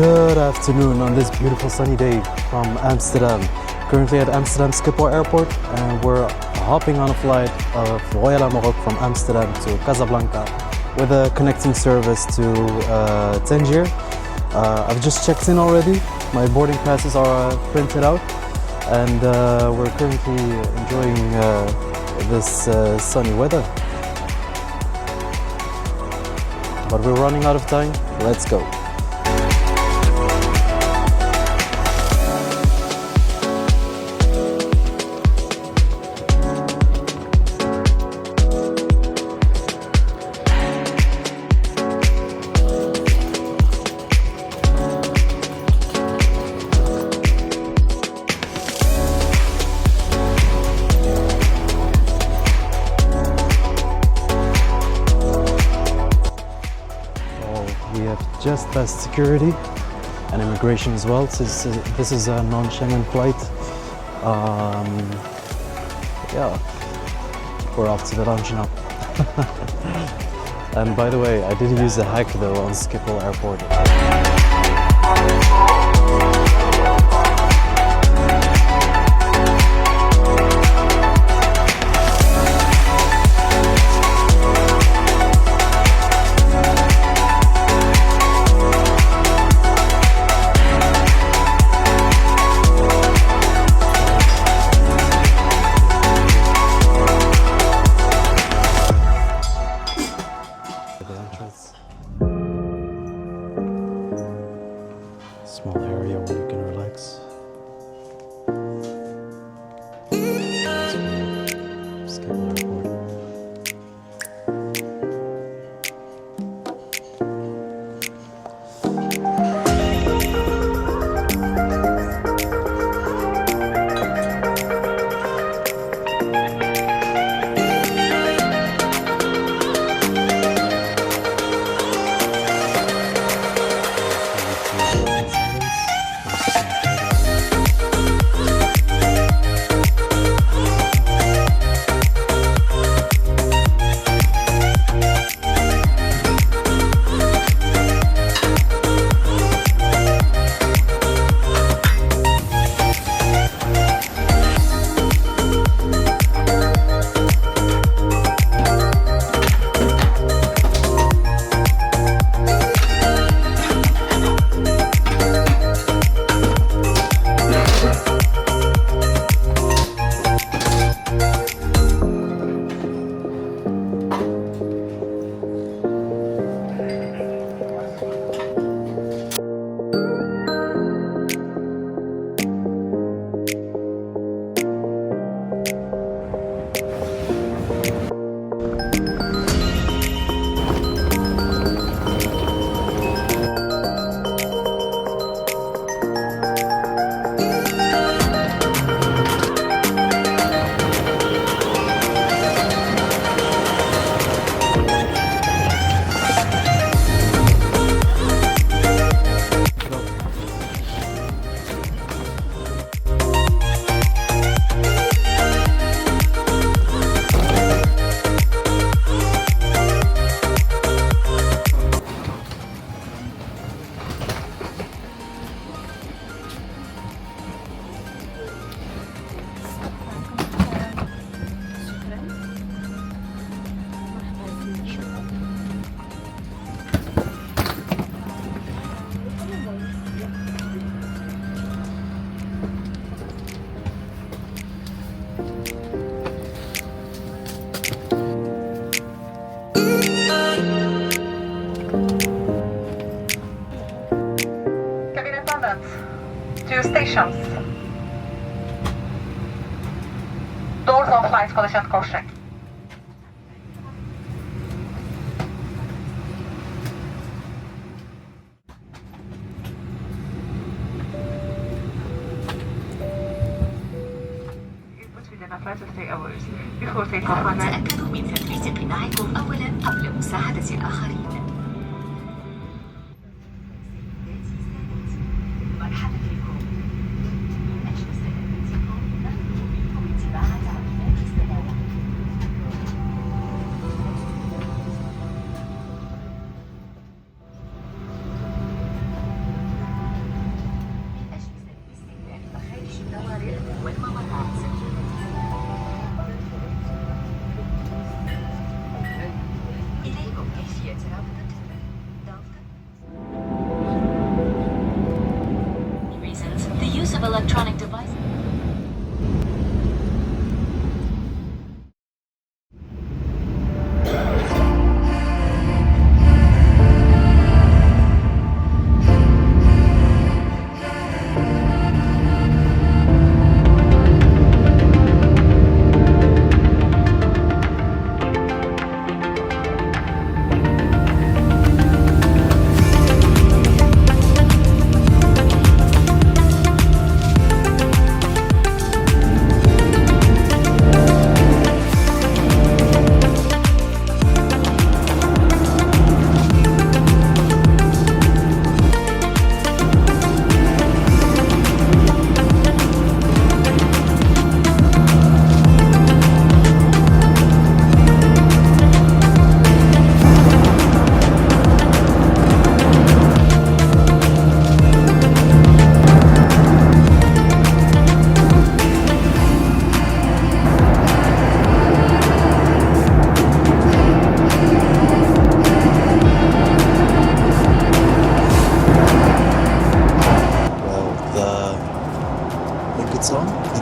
Good afternoon on this beautiful sunny day from Amsterdam. Currently at Amsterdam Schiphol Airport, and we're hopping on a flight of Royal Maroc from Amsterdam to Casablanca with a connecting service to Tangier. I've just checked in already. My boarding passes are printed out, and we're currently enjoying this sunny weather. But we're running out of time. Let's go. We have just passed security and immigration as well. This is a non-Schengen flight. Yeah, we're off to the lounge now. And by the way, I did use a hack though on Schiphol Airport. Small area where you can relax. Schiphol Airport. Two stations. Doors on flight collision course check. تأكدوا من تثبيت قناعكم أولا قبل مساعدة الآخرين. مرحبا بكم. من أجل سلامتكم نطلب منكم اتباع تعليمات السلامة. Reasons, the use of electronic devices. It's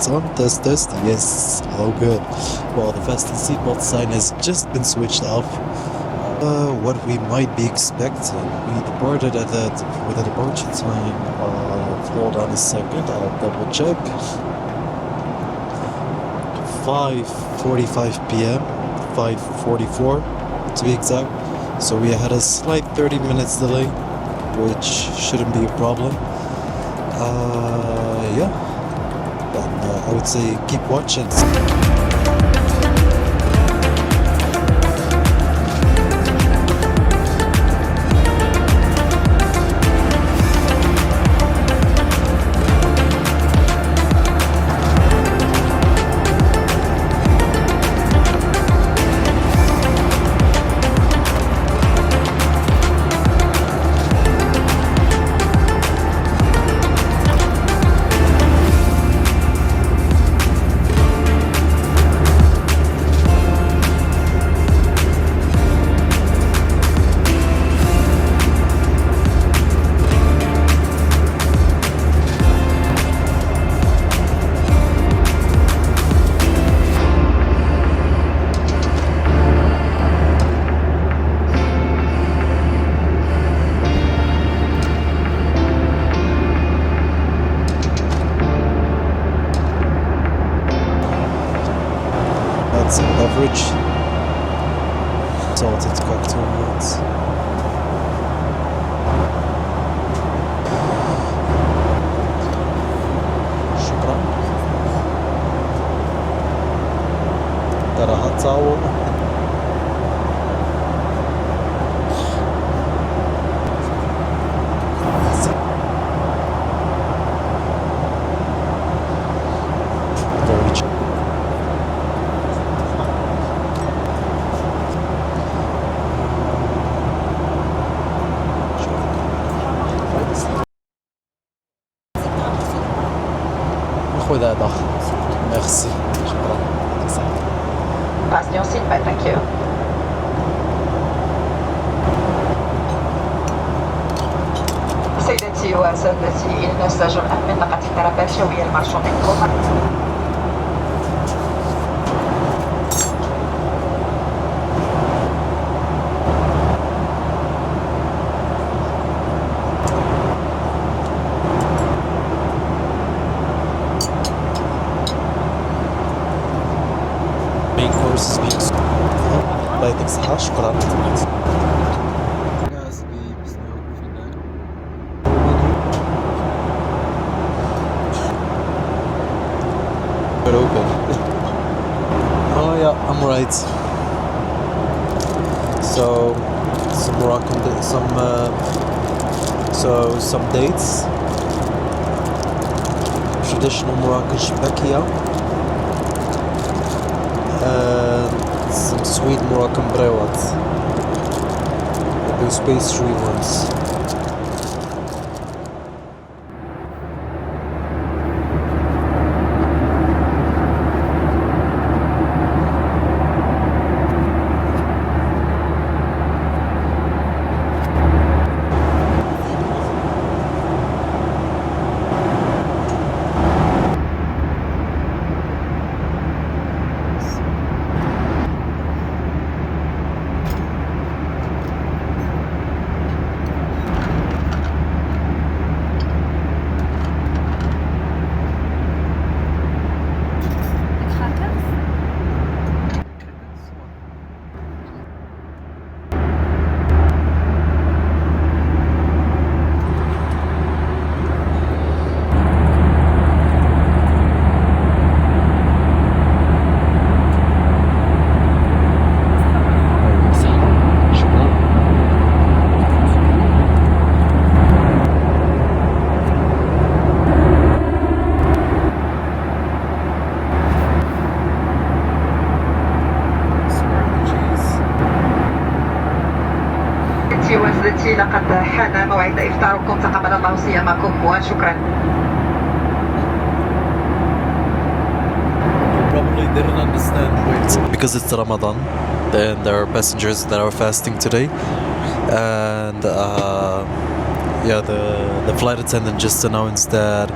on. Test. Yes. Oh, good. Well, the fasten seatbelt sign has just been switched off. What we might be expecting. We departed with a departure time of, hold on a second, I'll double check. 5:45 p.m. 5:44 to be exact. So we had a slight 30 minutes delay, which shouldn't be a problem. Yeah. And I would say keep watching. Some beverage, salted cocktail nuts. شكرا. ترى hot towel. خذ هذا. Merci. شكرا. Fasten your seatbelt, thank you. سيدتي وسادتي إن نسج الآن منطقة التربة الجوية المرشو منكم. Main course is being لا يعطيك الصحة. شكرا. Open. Oh yeah, I'm right. So some Moroccan, some dates, traditional Moroccan shabakia, and some sweet Moroccan brewat, those pastry ones. سيدتي وسادتي، لقد حان موعد إفطاركم. تقبل الله صيامكم وشكرا. Probably didn't understand. Wait, because it's Ramadan, and there are passengers that are fasting today, and yeah, the flight attendant just announced that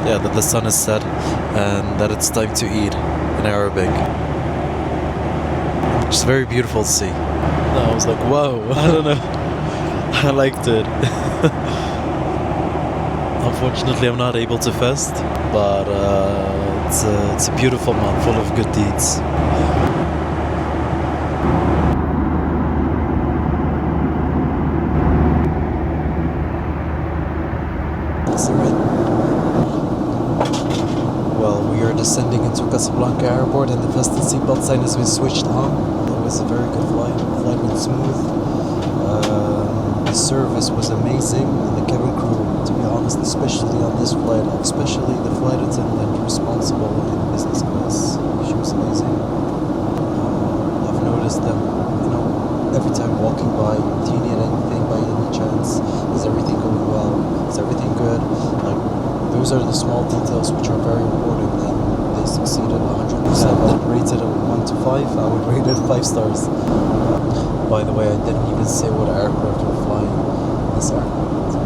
yeah, that the sun is set and that it's time to eat in Arabic. It's very beautiful to see. I was like, wow, I don't know. I liked it. Unfortunately, I'm not able to fast, but it's a beautiful month full of good deeds. Well, we are descending into Casablanca airport and the fasten seatbelt sign has been switched on. It was a very good flight. The flight went smooth. The service was amazing, and the cabin crew, to be honest, especially on this flight, especially the flight attendant responsible in business class, she was amazing. I've noticed them, you know, every time walking by, do you need anything by any chance? Is everything going well? Is everything good? Like, those are the small details which are very important, and they succeeded 100%. Rated a 1 to 5, I would rate it 5 stars. By the way, I didn't even say what aircraft we're flying. This aircraft is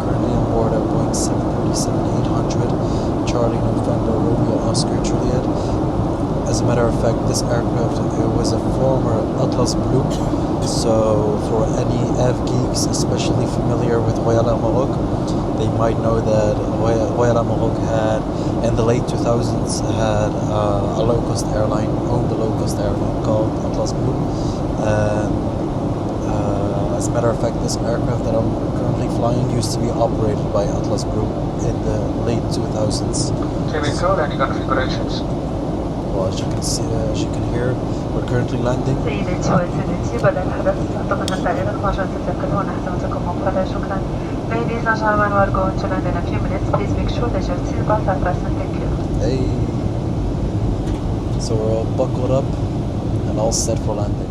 currently on board at Boeing 737-800, Charlie November Romeo Oscar Juliet. As a matter of fact, this aircraft, it was a former Atlas Blue. So for any F geeks, especially familiar with Royal Maroc, they might know that Royal Maroc had, in the late 2000s, had a low-cost airline, owned a low-cost airline called Atlas Blue. As a matter of fact, this aircraft that I'm currently flying used to be operated by Atlas Group in the late 2000s. Cabin code and configurations. Well, as you can see, as you can hear, we're currently landing. سيدتي وسادتي، بدأ الحدث. تحتضن الطائرة المواجهة تتأكدون حزمتكم مقفلة. شكرا. Ladies and gentlemen, we're going to land in a few minutes. Please make sure that your seatbelts are fastened. Thank you. Hey. So we're all buckled up and all set for landing.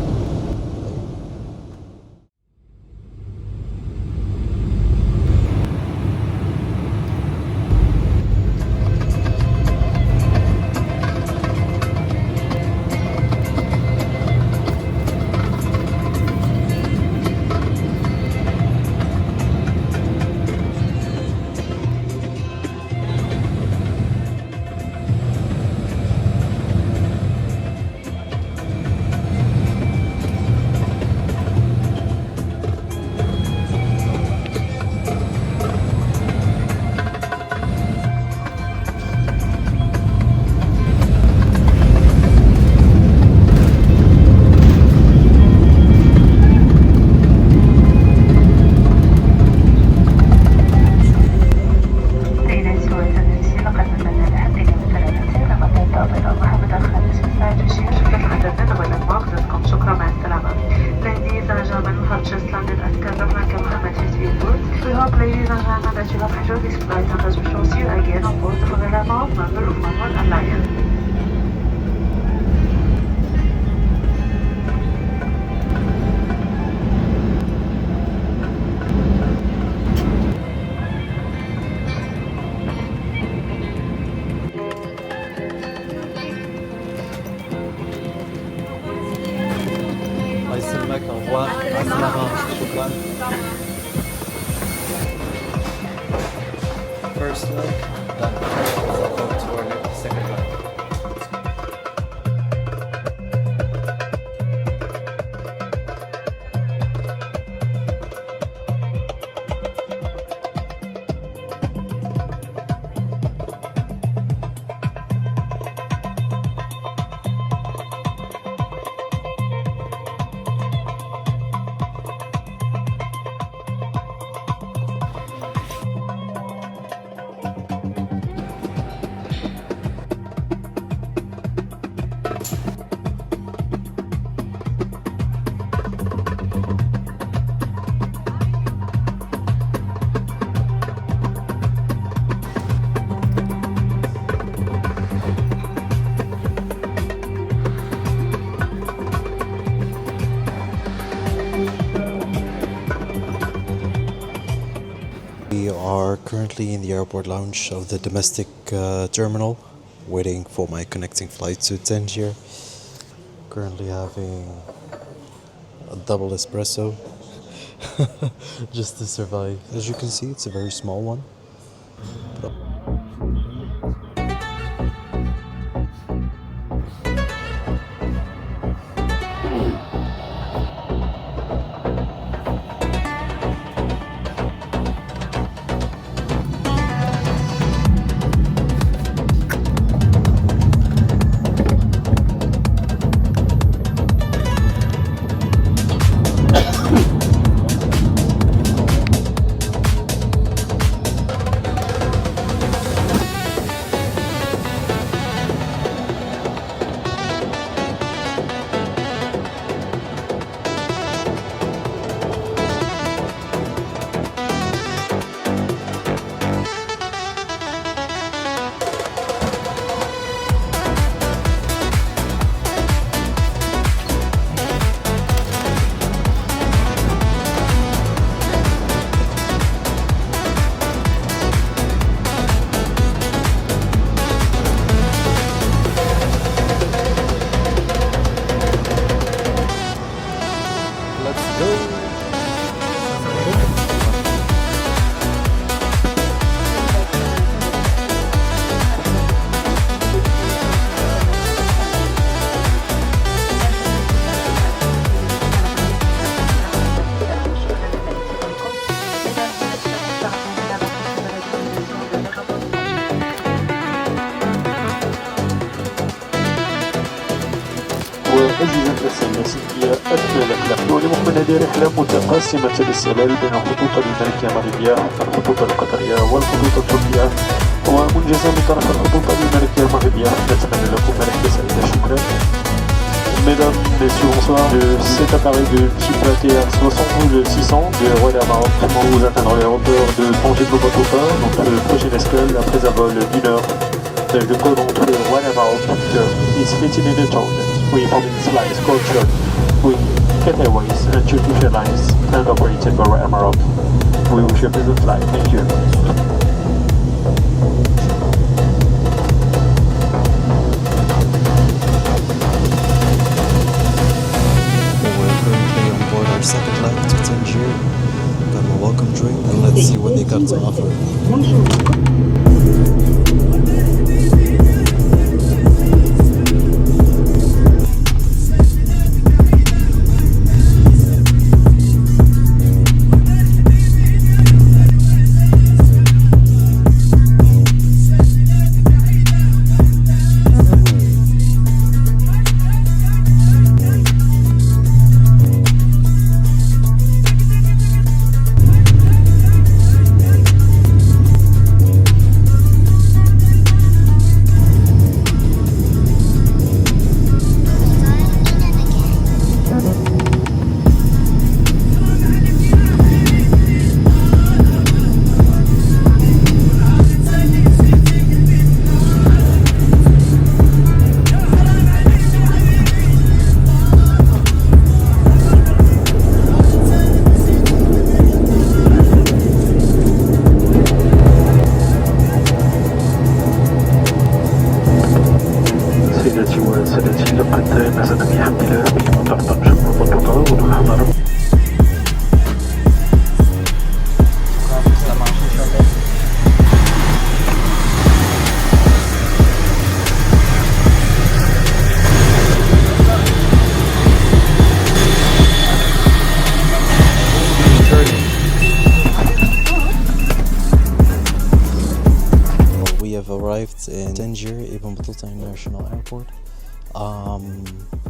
Ladies and gentlemen, that you have enjoyed this flight, and as we shall see you again on board the Maroc member of Marou Alliance. الله يسلمك. Au revoir. مع السلامة. شكرا. First leg, then we'll go to our second leg. are currently in the airport lounge of the domestic terminal, waiting for my connecting flight to Tangier. Currently having a double espresso just to survive. As you can see, it's a very small one. وأجهزة السياسية الثلاث ولمقبل هذه رحلة متقاسمة الاستغلال بين الخطوط الملكية المغربية، الخطوط القطرية والخطوط التركية، ومنجزة من طرف الخطوط الملكية المغربية. نتمنى لكم رحلة سعيدة. شكرا. Mesdames, Messieurs, bonsoir. Cet appareil de type AT470 de 600 de Royal Maroc vous atteindre l'aéroport de Tangier, donc le prochaine escale après un vol d'1 heure. The code entre Royal Maroc is 15 minutes old. We found this flight is cultured with Cat Airways and Turkish Airlines and operated by Royal Maroc. We wish you a pleasant flight. Thank you. Our second leg to Tangier. Got my welcome drink and let's see what they got to offer. Arrived in Tangier, Ibn Battuta International Airport.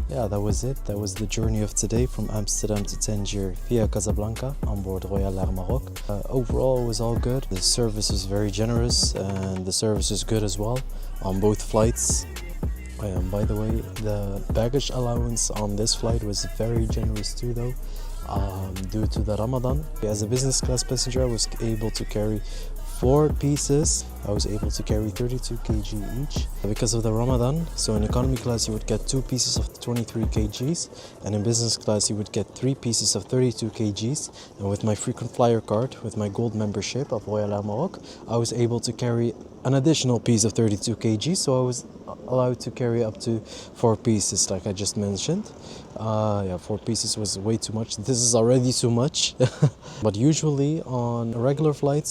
Yeah, that was it. That was the journey of today from Amsterdam to Tangier via Casablanca on board Royal Air Maroc. Overall, it was all good. The service was very generous and the service was good as well on both flights. By the way, the baggage allowance on this flight was very generous too though, due to the Ramadan. As a business class passenger, I was able to carry 4 pieces. I was able to carry 32 kg each. Because of the Ramadan, so in economy class you would get 2 pieces of 23 kgs, and in business class you would get 3 pieces of 32 kgs. And with my frequent flyer card, with my gold membership of Royal Maroc, I was able to carry an additional piece of 32 kg, so I was allowed to carry up to 4 pieces, like I just mentioned. Yeah, 4 pieces was way too much. This is already too much. But usually on regular flights,